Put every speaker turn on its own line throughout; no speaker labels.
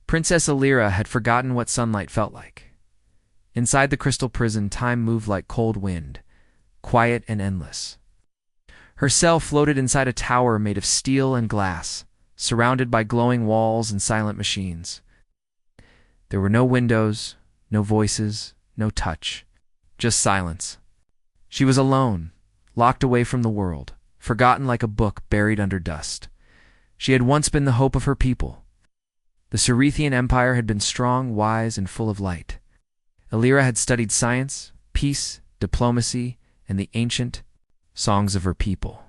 Princess Alira had forgotten what sunlight felt like. Inside the crystal prison, time moved like cold wind, quiet and endless. Her cell floated inside a tower made of steel and glass, surrounded by glowing walls and silent machines. There were no windows, no voices, no touch, just silence. She was alone, locked away from the world, forgotten like a book buried under dust. She had once been the hope of her people. The Cerethian Empire had been strong, wise, and full of light. Alira had studied science, peace, diplomacy, and the ancient songs of her people.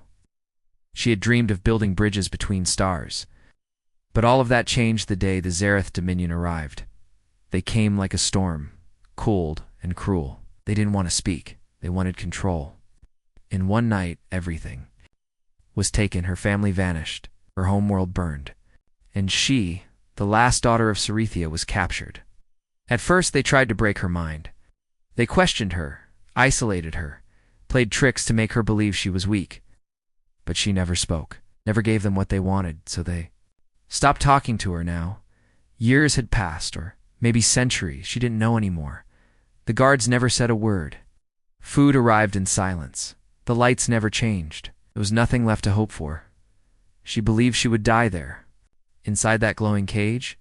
She had dreamed of building bridges between stars. But all of that changed the day the Zareth Dominion arrived. They came like a storm, cold and cruel. They didn't want to speak. They wanted control. In one night, everything was taken. Her family vanished. Her homeworld burned. And she, the last daughter of Cerethia, was captured. At first, they tried to break her mind. They questioned her, isolated her, played tricks to make her believe she was weak. But she never spoke, never gave them what they wanted, so they stopped talking to her now. Years had passed, or maybe centuries. She didn't know anymore. The guards never said a word. Food arrived in silence. The lights never changed. There was nothing left to hope for. She believed she would die there, inside that glowing cage,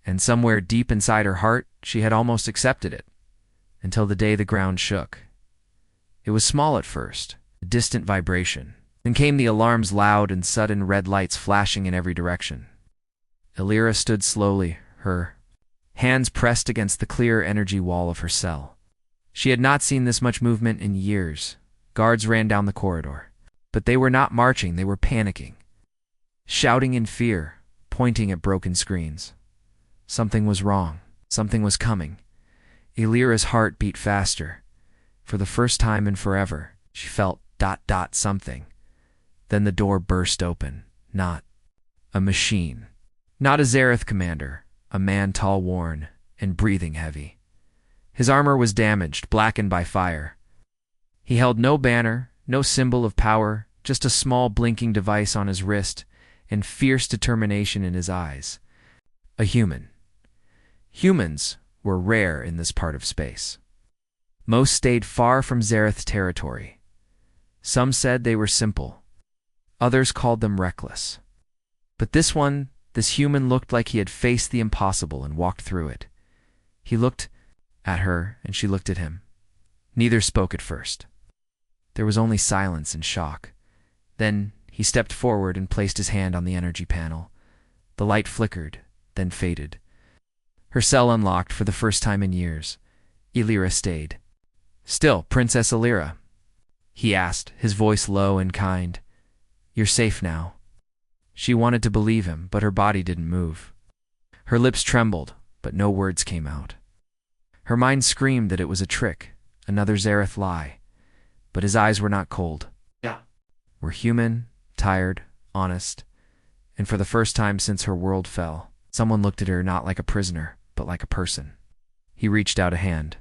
and somewhere deep inside her heart, she had almost accepted it, until the day the ground shook. It was small at first, a distant vibration. Then came the alarm's loud and sudden red lights flashing in every direction. Alira stood slowly, her hands pressed against the clear energy wall of her cell. She had not seen this much movement in years. Guards ran down the corridor. But they were not marching, they were panicking, shouting in fear, pointing at broken screens. Something was wrong. Something was coming. Alira's heart beat faster. For the first time in forever, she felt something. Then the door burst open. Not a machine. Not a Zareth commander. A man tall, worn, and breathing heavy. His armor was damaged, blackened by fire. He held no banner, no symbol of power, just a small blinking device on his wrist, and fierce determination in his eyes. A human. Humans were rare in this part of space. Most stayed far from Zareth territory. Some said they were simple. Others called them reckless. But this human looked like he had faced the impossible and walked through it. He looked at her, and she looked at him. Neither spoke at first. There was only silence and shock. Then he stepped forward and placed his hand on the energy panel. The light flickered, then faded. Her cell unlocked for the first time in years. Alira stayed. "Still, Princess Alira?" he asked, his voice low and kind. "You're safe now." She wanted to believe him, but her body didn't move. Her lips trembled, but no words came out. Her mind screamed that it was a trick, another Zareth lie. But his eyes were not cold. Were human, tired, honest, and for the first time since her world fell, someone looked at her not like a prisoner, but like a person. He reached out a hand,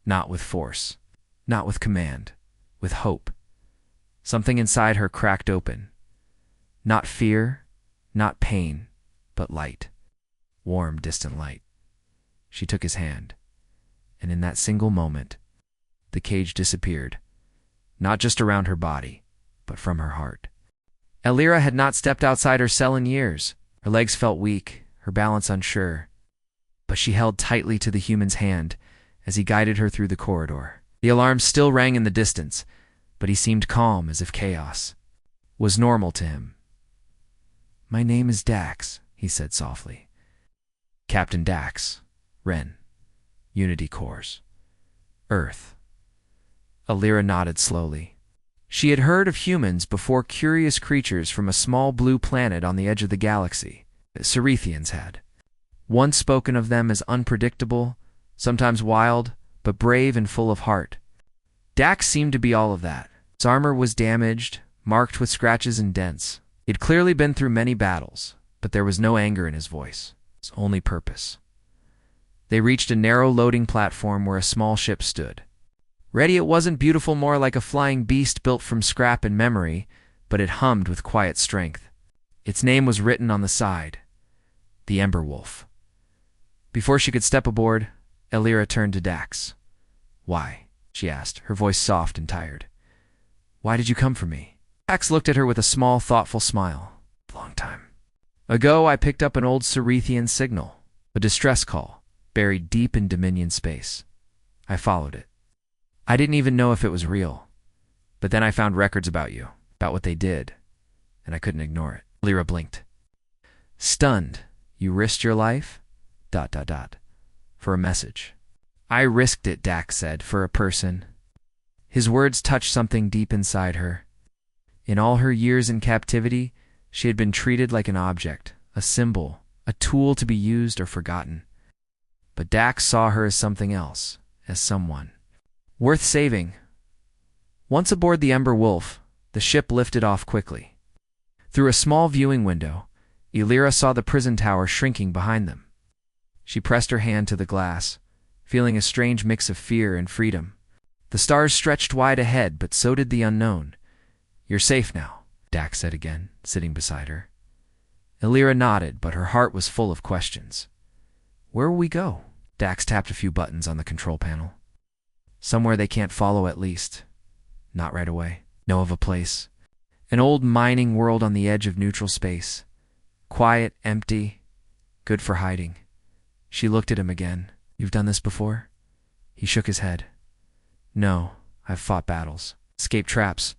not with force, not with command, with hope. Something inside her cracked open. Not fear, not pain, but light. Warm, distant light. She took his hand, and in that single moment, the cage disappeared, not just around her body, but from her heart. Alira had not stepped outside her cell in years. Her legs felt weak, her balance unsure. But she held tightly to the human's hand as he guided her through the corridor. The alarm still rang in the distance, but he seemed calm, as if chaos was normal to him. "My name is Dax," he said softly. "Captain Dax, Ren, Unity Corps, Earth." Alira nodded slowly. She had heard of humans before, curious creatures from a small blue planet on the edge of the galaxy. Cerethians had once spoken of them as unpredictable, sometimes wild, but brave and full of heart. Dax seemed to be all of that. His armor was damaged, marked with scratches and dents. He'd clearly been through many battles, but there was no anger in his voice. His only purpose. They reached a narrow loading platform where a small ship stood. Ready, it wasn't beautiful, more like a flying beast built from scrap and memory, but it hummed with quiet strength. Its name was written on the side. The Ember Wolf. Before she could step aboard, Elira turned to Dax. "Why?" she asked, her voice soft and tired. "Why did you come for me?" Dax looked at her with a small, thoughtful smile. "Long time ago, I picked up an old Cerethian signal, a distress call, buried deep in Dominion space. I followed it. I didn't even know if it was real. But then I found records about you, about what they did, and I couldn't ignore it." Elira blinked. "Stunned, you risked your life? ... For a message." "I risked it," Dax said, "for a person." His words touched something deep inside her. In all her years in captivity, she had been treated like an object, a symbol, a tool to be used or forgotten. But Dax saw her as something else, as someone worth saving. Once aboard the Ember Wolf, the ship lifted off quickly. Through a small viewing window, Elira saw the prison tower shrinking behind them. She pressed her hand to the glass, feeling a strange mix of fear and freedom. The stars stretched wide ahead, but so did the unknown. "You're safe now," Dax said again, sitting beside her. Elira nodded, but her heart was full of questions. "Where will we go?" Dax tapped a few buttons on the control panel. "Somewhere they can't follow, at least. Not right away. Know of a place. An old mining world on the edge of neutral space. Quiet, empty, good for hiding." She looked at him again. "You've done this before?" He shook his head. "No, I've fought battles, escaped traps,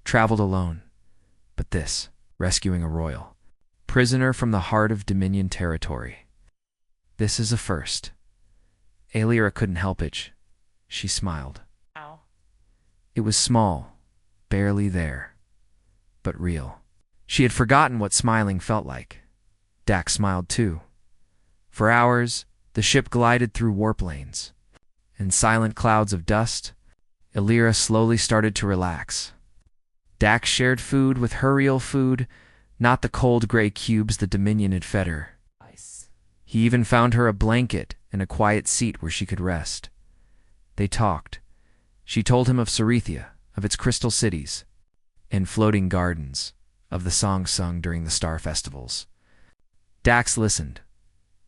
traveled alone. But this, rescuing a royal prisoner from the heart of Dominion territory. This is a first." Elira couldn't help it. She smiled.
Ow.
It was small, barely there, but real. She had forgotten what smiling felt like. Dax smiled too. For hours, the ship glided through warp lanes. In silent clouds of dust, Elira slowly started to relax. Dax shared food with her real food, not the cold gray cubes the Dominion had fed her.
Ice.
He even found her a blanket and a quiet seat where she could rest. They talked. She told him of Cerethia, of its crystal cities, and floating gardens, of the songs sung during the star festivals. Dax listened,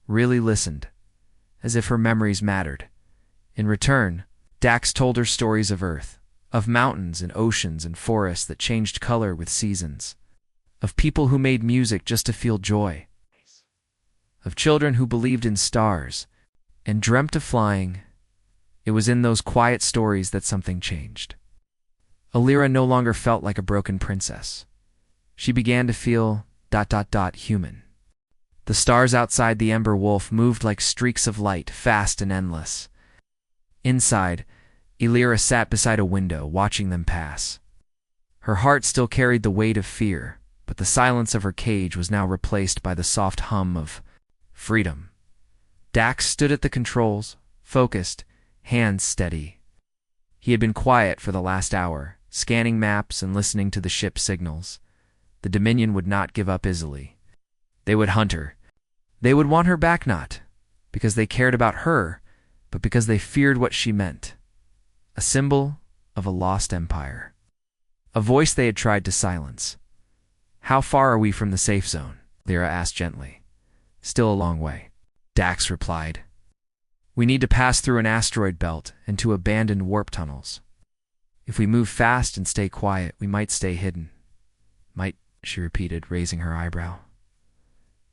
really listened, as if her memories mattered. In return, Dax told her stories of Earth, of mountains and oceans and forests that changed color with seasons, of people who made music just to feel joy, of children who believed in stars and dreamt of flying. It was in those quiet stories that something changed. Elira no longer felt like a broken princess. She began to feel ... human. The stars outside the Ember Wolf moved like streaks of light, fast and endless. Inside, Elira sat beside a window, watching them pass. Her heart still carried the weight of fear, but the silence of her cage was now replaced by the soft hum of freedom. Dax stood at the controls, focused, hands steady. He had been quiet for the last hour, scanning maps and listening to the ship's signals. The Dominion would not give up easily. They would hunt her. They would want her back, not because they cared about her, but because they feared what she meant. A symbol of a lost empire. A voice they had tried to silence. "How far are we from the safe zone?" Elira asked gently. "Still a long way," Dax replied. "We need to pass through an asteroid belt and to abandoned warp tunnels. If we move fast and stay quiet, we might stay hidden." "Might," she repeated, raising her eyebrow.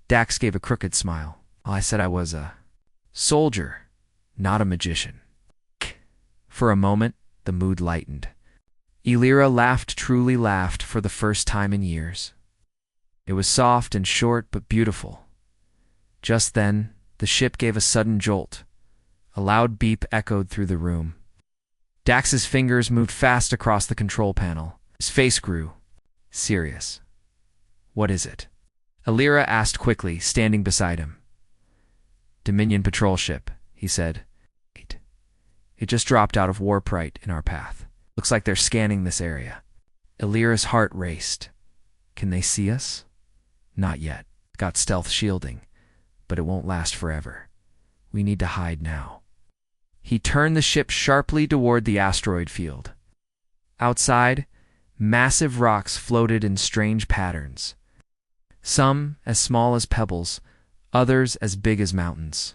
Dax gave a crooked smile. "I said I was a soldier, not a magician." For a moment, the mood lightened. Elira laughed, truly laughed, for the first time in years. It was soft and short, but beautiful. Just then, the ship gave a sudden jolt. A loud beep echoed through the room. Dax's fingers moved fast across the control panel. His face grew serious. "What is it?" Elira asked quickly, standing beside him. "Dominion patrol ship," he said. "It just dropped out of warp right in our path. Looks like they're scanning this area." Elira's heart raced. "Can they see us?" "Not yet. Got stealth shielding, but it won't last forever. We need to hide now." He turned the ship sharply toward the asteroid field. Outside, massive rocks floated in strange patterns. Some as small as pebbles, others as big as mountains.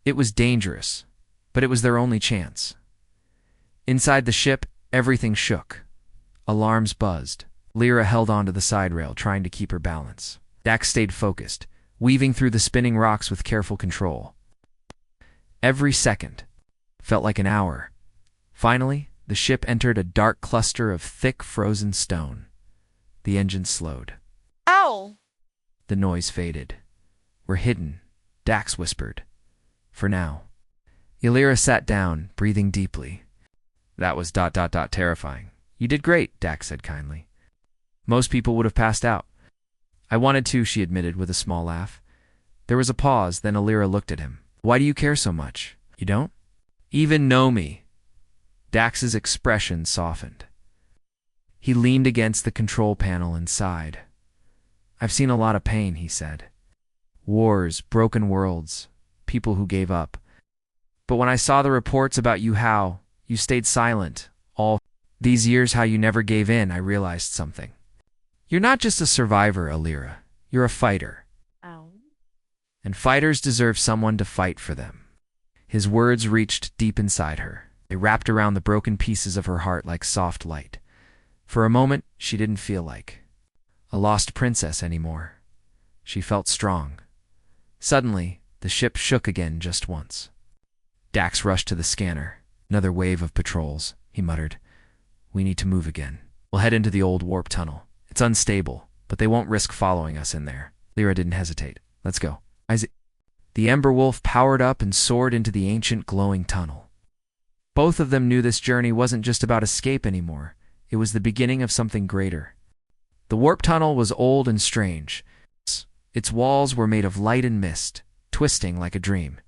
It was dangerous, but it was their only chance. Inside the ship, everything shook. Alarms buzzed. Lyra held onto the side rail, trying to keep her balance. Dax stayed focused, weaving through the spinning rocks with careful control. Every second felt like an hour. Finally, the ship entered a dark cluster of thick, frozen stone. The engine slowed.
Ow!
The noise faded. "We're hidden," Dax whispered. "For now." Ylira sat down, breathing deeply. "That was terrifying." "You did great," Dax said kindly. "Most people would have passed out." "I wanted to," she admitted with a small laugh. There was a pause, then Ylira looked at him. "Why do you care so much? You don't even know me?" Dax's expression softened. He leaned against the control panel and sighed. "I've seen a lot of pain," he said. "Wars, broken worlds, people who gave up. But when I saw the reports about you, how you stayed silent, all these years, how you never gave in, I realized something. You're not just a survivor, Ylira. You're a fighter.
Ow.
And fighters deserve someone to fight for them." His words reached deep inside her. They wrapped around the broken pieces of her heart like soft light. For a moment, she didn't feel like a lost princess anymore. She felt strong. Suddenly, the ship shook again just once. Dax rushed to the scanner. "Another wave of patrols," he muttered. "We need to move again. We'll head into the old warp tunnel. It's unstable, but they won't risk following us in there." Lyra didn't hesitate. "Let's go." The Ember Wolf powered up and soared into the ancient glowing tunnel. Both of them knew this journey wasn't just about escape anymore. It was the beginning of something greater. The warp tunnel was old and strange. Its walls were made of light and mist, twisting like a dream.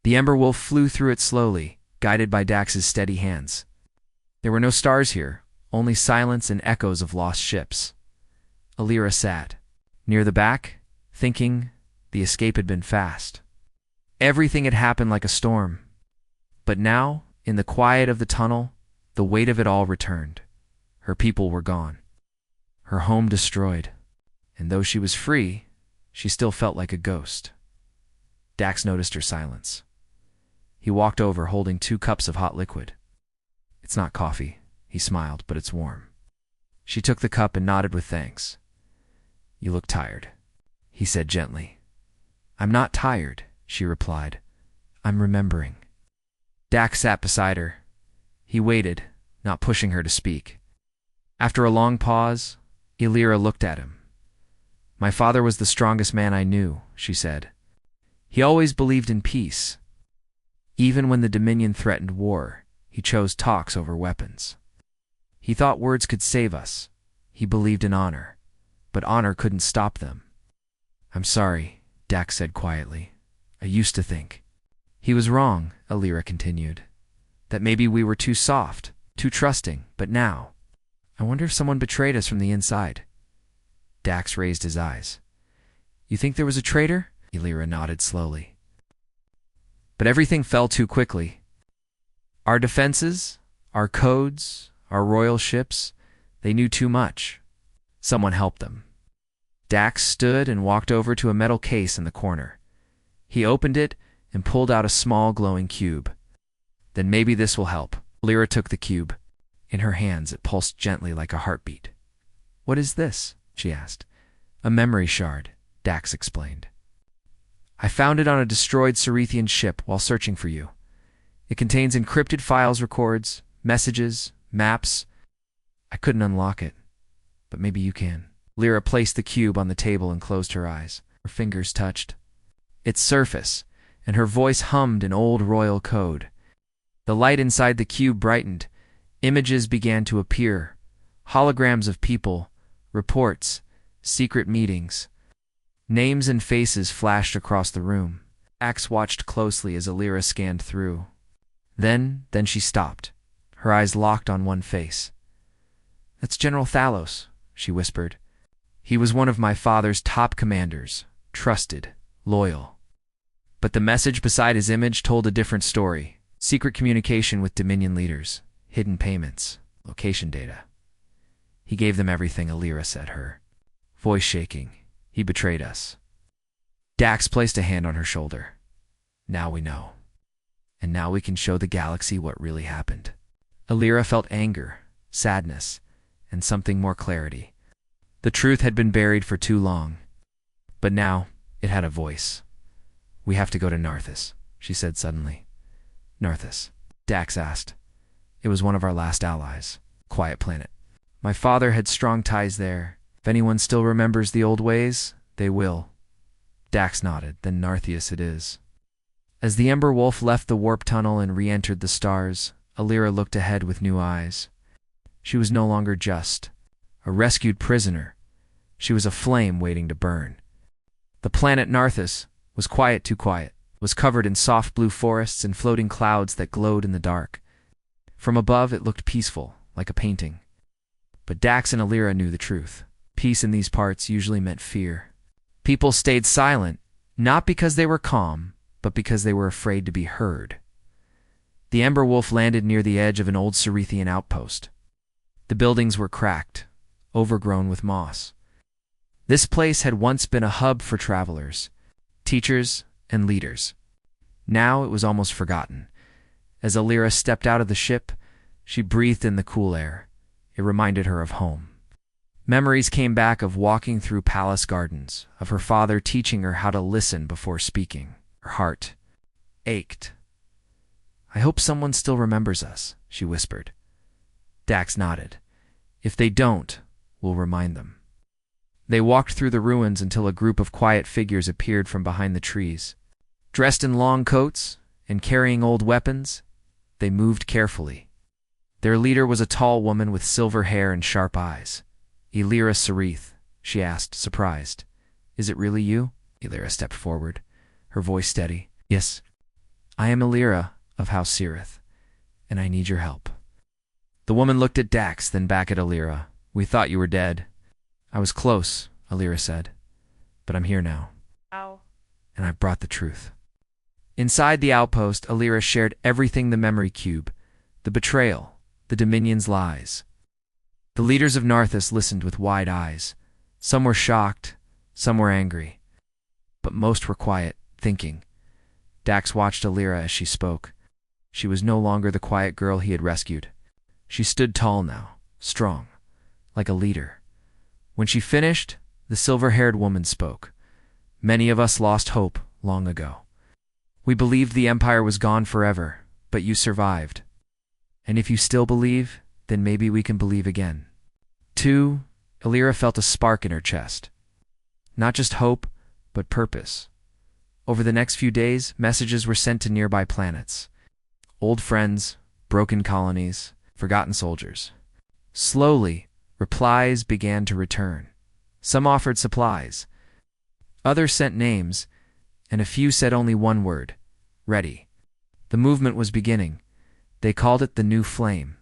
The Ember Wolf flew through it slowly, guided by Dax's steady hands. There were no stars here, only silence and echoes of lost ships. Ylira sat near the back, thinking the escape had been fast. Everything had happened like a storm. But now, in the quiet of the tunnel, the weight of it all returned. Her people were gone. Her home destroyed. And though she was free, she still felt like a ghost. Dax noticed her silence. He walked over, holding 2 cups of hot liquid. "It's not coffee," he smiled, "but it's warm." She took the cup and nodded with thanks. "You look tired," he said gently. "I'm not tired," she replied. "I'm remembering." Dax sat beside her. He waited, not pushing her to speak. After a long pause, Ylira looked at him. "My father was the strongest man I knew," she said. "He always believed in peace. Even when the Dominion threatened war, he chose talks over weapons. He thought words could save us. He believed in honor, but honor couldn't stop them." "I'm sorry," Dax said quietly. "I used to think." "He was wrong," Ylira continued. "That maybe we were too soft, too trusting, but now, I wonder if someone betrayed us from the inside." Dax raised his eyes. "You think there was a traitor?" Ylira nodded slowly. "But everything fell too quickly. Our defenses, our codes, our royal ships, they knew too much. Someone helped them." Dax stood and walked over to a metal case in the corner. He opened it and pulled out a small glowing cube. "Then maybe this will help." Lyra took the cube. In her hands, it pulsed gently like a heartbeat. "What is this?" she asked. "A memory shard," Dax explained. "I found it on a destroyed Cerethian ship while searching for you. It contains encrypted files, records, messages, maps. I couldn't unlock it, but maybe you can." Lyra placed the cube on the table and closed her eyes. Her fingers touched its surface, and her voice hummed an old royal code. The light inside the cube brightened. Images began to appear, holograms of people, reports, secret meetings. Names and faces flashed across the room. Dax watched closely as Ylira scanned through. Then she stopped. Her eyes locked on one face. "That's General Thalos," she whispered. "He was one of my father's top commanders, trusted, loyal." But the message beside his image told a different story. Secret communication with Dominion leaders, hidden payments, location data. "He gave them everything," Ylira said, her voice shaking. "He betrayed us." Dax placed a hand on her shoulder. "Now we know." and now we can show the galaxy what really happened. Alira felt anger, sadness, and something more clarity. The truth had been buried for too long, but now it had a voice. We have to go to Narthis, she said suddenly. Narthis? Dax asked. It was one of our last allies. Quiet planet. My father had strong ties there. If anyone still remembers the old ways, they will. Dax nodded. Then Narthis it is. As the Ember Wolf left the warp tunnel and re-entered the stars, Alira looked ahead with new eyes. She was no longer just a rescued prisoner. She was a flame waiting to burn. The planet Narthis was quiet, too quiet, was covered in soft blue forests and floating clouds that glowed in the dark. From above it looked peaceful, like a painting. But Dax and Alira knew the truth. Peace in these parts usually meant fear. People stayed silent, not because they were calm, but because they were afraid to be heard. The Ember Wolf landed near the edge of an old Cerethian outpost. The buildings were cracked, overgrown with moss. This place had once been a hub for travelers, teachers, and leaders. Now it was almost forgotten. As Alira stepped out of the ship, she breathed in the cool air. It reminded her of home. Memories came back of walking through palace gardens, of her father teaching her how to listen before speaking. Her heart ached. I hope someone still remembers us, she whispered. Dax nodded. If they don't, we'll remind them. They walked through the ruins until a group of quiet figures appeared from behind the trees. Dressed in long coats and carrying old weapons, they moved carefully. Their leader was a tall woman with silver hair and sharp eyes. Alira Sarith, she asked, surprised. Is it really you? Alira stepped forward, her voice steady. Yes, I am Alira of House Sirith, and I need your help. The woman looked at Dax, then back at Alira. We thought you were dead. I was close, Alira said, but I'm here now.
Ow.
And I've brought the truth. Inside the outpost, Alira shared everything: the memory cube, the betrayal, the Dominion's lies. The leaders of Narthis listened with wide eyes. Some were shocked, some were angry, but most were quiet, thinking. Dax watched Alira as she spoke. She was no longer the quiet girl he had rescued. She stood tall now, strong, like a leader. When she finished, the silver-haired woman spoke. Many of us lost hope long ago. We believed the Empire was gone forever, but you survived. And if you still believe, then maybe we can believe again. Too, Alira felt a spark in her chest. Not just hope, but purpose. Over the next few days, messages were sent to nearby planets. Old friends, broken colonies, forgotten soldiers. Slowly, replies began to return. Some offered supplies. Others sent names, and a few said only one word: ready. The movement was beginning. They called it the New Flame.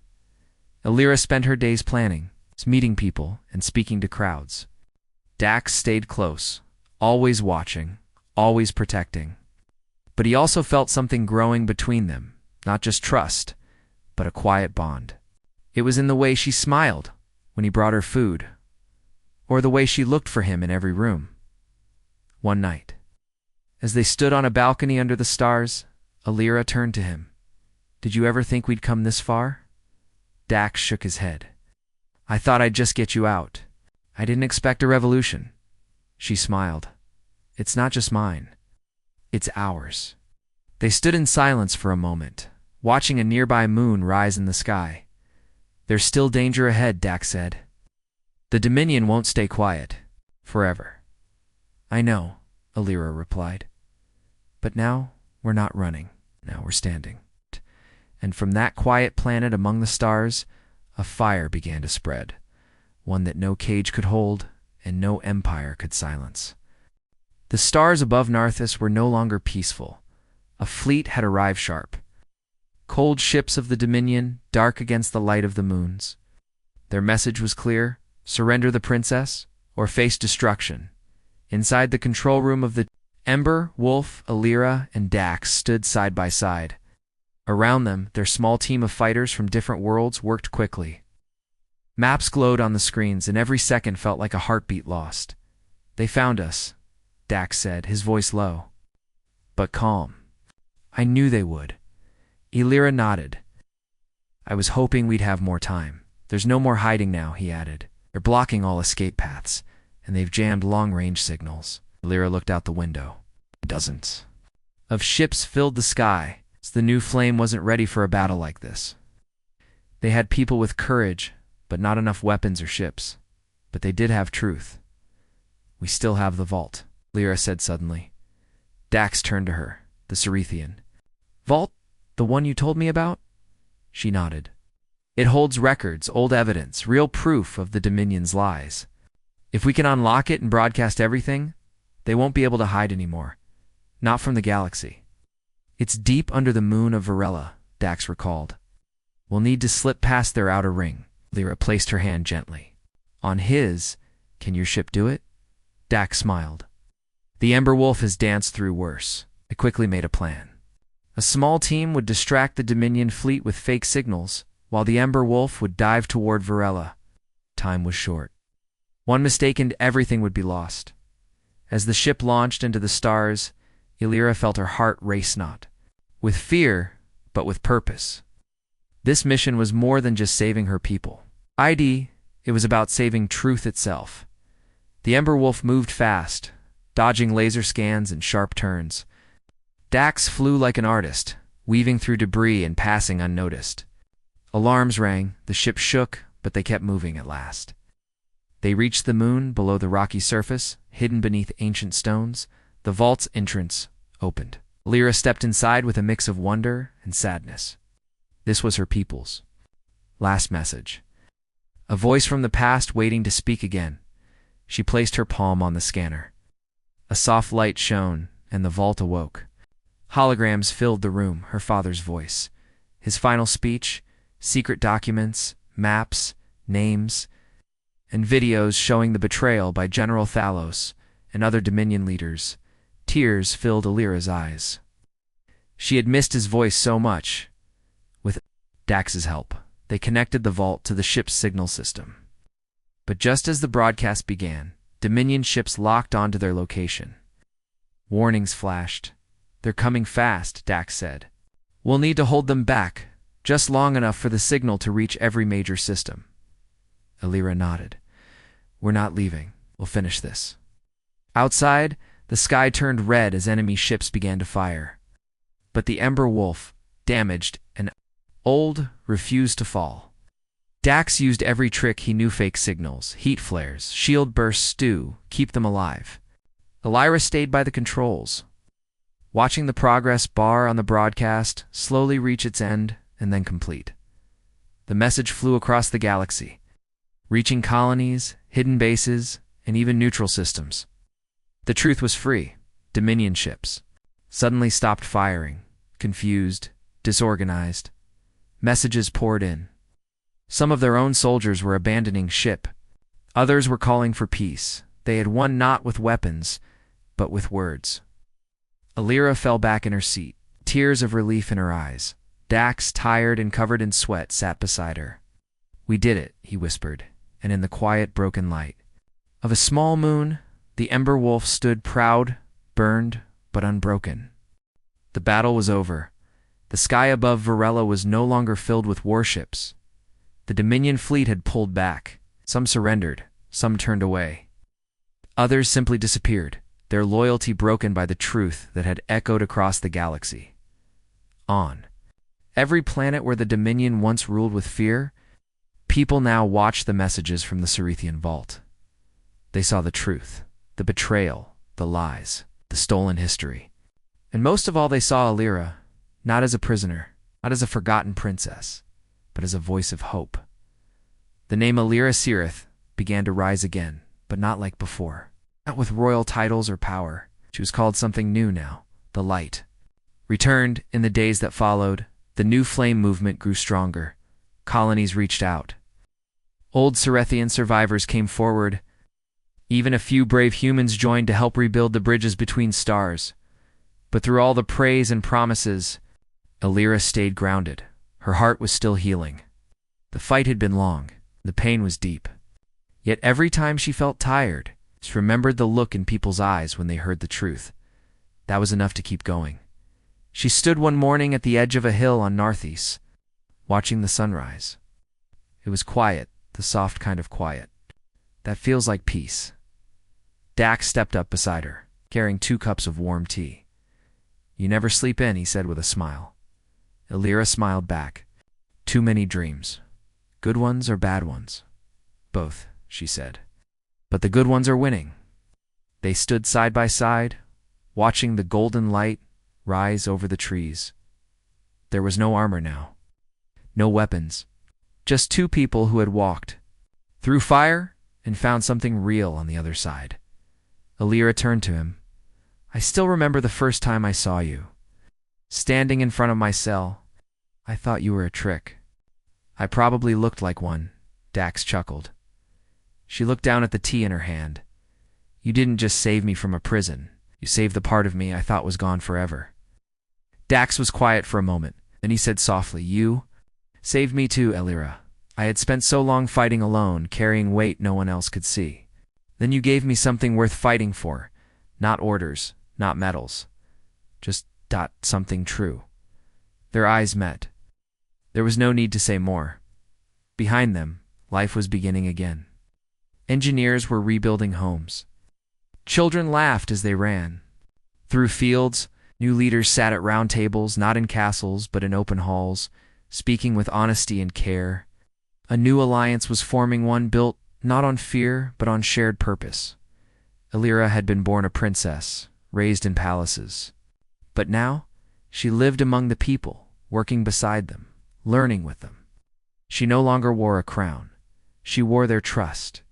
Alira spent her days planning, meeting people, and speaking to crowds. Dax stayed close, always watching, always protecting. But he also felt something growing between them, not just trust, but a quiet bond. It was in the way she smiled when he brought her food, or the way she looked for him in every room. One night, as they stood on a balcony under the stars, Alira turned to him. Did you ever think we'd come this far? Dax shook his head. I thought I'd just get you out. I didn't expect a revolution. She smiled. It's not just mine. It's ours. They stood in silence for a moment, watching a nearby moon rise in the sky. There's still danger ahead, Dax said. The Dominion won't stay quiet forever. I know, Alira replied. But now we're not running. Now we're standing. And from that quiet planet among the stars, a fire began to spread, one that no cage could hold and no empire could silence. The stars above Narthis were no longer peaceful. A fleet had arrived sharp. Cold ships of the Dominion, dark against the light of the moons. Their message was clear: surrender the princess, or face destruction. Inside the control room of the Ember, Wolf, Alira, and Dax stood side by side. Around them, their small team of fighters from different worlds worked quickly. Maps glowed on the screens, and every second felt like a heartbeat lost. They found us, Dax said, his voice low, but calm. I knew they would. Illyra nodded. I was hoping we'd have more time. There's no more hiding now, he added. They're blocking all escape paths, and they've jammed long-range signals. Illyra looked out the window. Dozens of ships filled the sky. The new flame wasn't ready for a battle like this. They had people with courage, but not enough weapons or ships. But they did have truth. We still have the vault, Lyra said suddenly. Dax turned to her, the Cerethian. Vault? The one you told me about? She nodded. It holds records, old evidence, real proof of the Dominion's lies. If we can unlock it and broadcast everything, they won't be able to hide anymore. Not from the galaxy. It's deep under the moon of Varela, Dax recalled. We'll need to slip past their outer ring. Lyra placed her hand gently. On his, can your ship do it? Dax smiled. The Ember Wolf has danced through worse. I quickly made a plan. A small team would distract the Dominion fleet with fake signals, while the Ember Wolf would dive toward Varela. Time was short. One mistake and everything would be lost. As the ship launched into the stars, Illyra felt her heart race not. With fear, but with purpose. This mission was more than just saving her people. It was about saving truth itself. The Ember Wolf moved fast, dodging laser scans and sharp turns. Dax flew like an artist, weaving through debris and passing unnoticed. Alarms rang, the ship shook, but they kept moving at last. They reached the moon below the rocky surface, hidden beneath ancient stones. The vault's entrance opened. Lyra stepped inside with a mix of wonder and sadness. This was her people's last message. A voice from the past waiting to speak again. She placed her palm on the scanner. A soft light shone, and the vault awoke. Holograms filled the room, her father's voice. His final speech, secret documents, maps, names, and videos showing the betrayal by General Thalos and other Dominion leaders. Tears filled Illyra's eyes. She had missed his voice so much. With Dax's help, they connected the vault to the ship's signal system. But just as the broadcast began, Dominion ships locked onto their location. Warnings flashed. They're coming fast, Dax said. We'll need to hold them back, just long enough for the signal to reach every major system. Illyra nodded. We're not leaving. We'll finish this. Outside, the sky turned red as enemy ships began to fire. But the Ember Wolf, damaged and old, refused to fall. Dax used every trick he knew: fake signals, heat flares, shield bursts to keep them alive. Illyra stayed by the controls, watching the progress bar on the broadcast slowly reach its end and then complete. The message flew across the galaxy, reaching colonies, hidden bases, and even neutral systems. The truth was free. Dominion ships suddenly stopped firing, confused, disorganized. Messages poured in. Some of their own soldiers were abandoning ship. Others were calling for peace. They had won not with weapons, but with words. Illyra fell back in her seat, tears of relief in her eyes. Dax, tired and covered in sweat, sat beside her. We did it, he whispered, and in the quiet, broken light of a small moon, the Ember Wolf stood proud, burned, but unbroken. The battle was over. The sky above Varela was no longer filled with warships. The Dominion fleet had pulled back. Some surrendered, some turned away. Others simply disappeared, their loyalty broken by the truth that had echoed across the galaxy. On every planet where the Dominion once ruled with fear, people now watched the messages from the Cerethian vault. They saw the truth, the betrayal, the lies, the stolen history. And most of all, they saw Illyra, not as a prisoner, not as a forgotten princess, but as a voice of hope. The name Illyra Cirith began to rise again, but not like before. Not with royal titles or power. She was called something new now, the Light. Returned in the days that followed, the new flame movement grew stronger. Colonies reached out. Old Cerethian survivors came forward. Even a few brave humans joined to help rebuild the bridges between stars. But through all the praise and promises, Illyra stayed grounded. Her heart was still healing. The fight had been long. The pain was deep. Yet every time she felt tired, she remembered the look in people's eyes when they heard the truth. That was enough to keep going. She stood one morning at the edge of a hill on Northeast, watching the sunrise. It was quiet, the soft kind of quiet that feels like peace. Dax stepped up beside her, carrying 2 cups of warm tea. "You never sleep in," he said with a smile. Elira smiled back. "Too many dreams. Good ones or bad ones?" "Both," she said. "But the good ones are winning." They stood side by side, watching the golden light rise over the trees. There was no armor now, no weapons, just 2 people who had walked through fire and found something real on the other side. Elira turned to him. "I still remember the first time I saw you. Standing in front of my cell. I thought you were a trick." "I probably looked like one," Dax chuckled. She looked down at the tea in her hand. "You didn't just save me from a prison. You saved the part of me I thought was gone forever." Dax was quiet for a moment. Then he said softly, "You saved me too, Elira. I had spent so long fighting alone, carrying weight no one else could see. Then you gave me something worth fighting for. Not orders, not medals. Just something true." Their eyes met. There was no need to say more. Behind them, life was beginning again. Engineers were rebuilding homes. Children laughed as they ran. Through fields, new leaders sat at round tables, not in castles, but in open halls, speaking with honesty and care. A new alliance was forming, one built not on fear, but on shared purpose. Elira had been born a princess, raised in palaces. But now, she lived among the people, working beside them, learning with them. She no longer wore a crown. She wore their trust.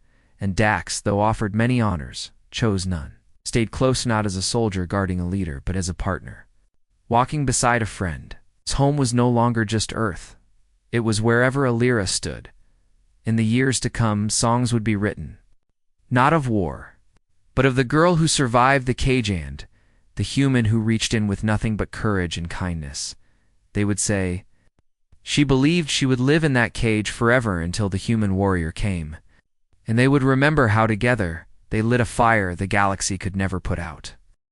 And Dax, though offered many honors, chose none. Stayed close not as a soldier guarding a leader, but as a partner. Walking beside a friend. His home was no longer just earth. It was wherever Elira stood. In the years to come, songs would be written. Not of war, but of the girl who survived the cage and the human who reached in with nothing but courage and kindness. They would say, "She believed she would live in that cage forever until the human warrior came." And they would remember how together they lit a fire the galaxy could never put out.